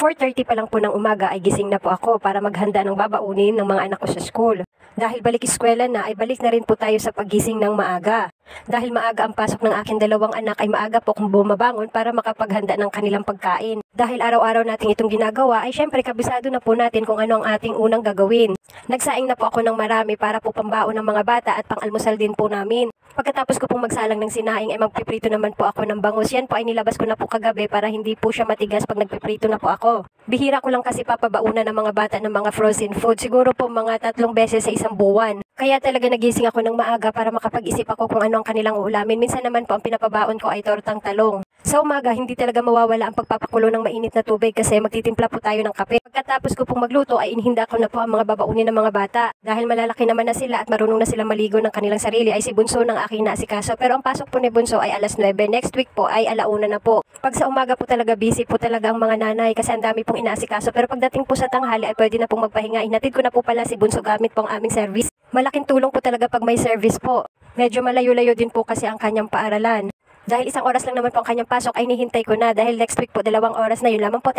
4:30 pa lang po ng umaga ay gising na po ako para maghanda ng babaunin ng mga anak ko sa school. Dahil balik eskwela na ay balik na rin po tayo sa paggising ng maaga. Dahil maaga ang pasok ng aking dalawang anak ay maaga po akong bumabangon para makapaghanda ng kanilang pagkain. Dahil araw-araw natin itong ginagawa ay syempre kabisado na po natin kung ano ang ating unang gagawin. Nagsaing na po ako ng marami para po pambaon ng mga bata at pang-almusal din po namin. Pagkatapos ko pong magsalang ng sinaing ay magpiprito naman po ako ng bangus. Yan po ay nilabas ko na po kagabi para hindi po siya matigas pag nagpiprito na po ako. Bihira ko lang kasi papabaunan ng mga bata ng mga frozen food. Siguro po mga 3 beses sa isang buwan. Kaya talaga nagising ako ng maaga para makapag-isip ako kung ano ang kanilang uulamin. Minsan naman po ang pinapabaon ko ay tortang talong. Sa umaga, hindi talaga mawawala ang pagpapakulo ng mainit na tubig kasi magtitimpla po tayo ng kape. Pagkatapos ko pong magluto ay inhinda ko na po ang mga babaunin ng mga bata. Dahil malalaki naman na sila at marunong na sila maligo ng kanilang sarili ay si Bunso ng aking naasikaso. Pero ang pasok po ni Bunso ay alas 9. Next week po ay 1:00 na po. Pag sa umaga po talaga busy po talaga ang mga nanay kasi ang dami pong inaasikaso. Pero pagdating po sa tanghali ay pwede na pong magpahinga. Inatid ko na po pala si Bunso gamit po ang aming service. Malaking tulong po talaga pag may service po. Medyo malayo-layo din po kasi ang kanyang paaralan. Dahil 1 oras lang naman po ang kanyang pasok ay nihintay ko na dahil next week po 2 oras na yun lamang po.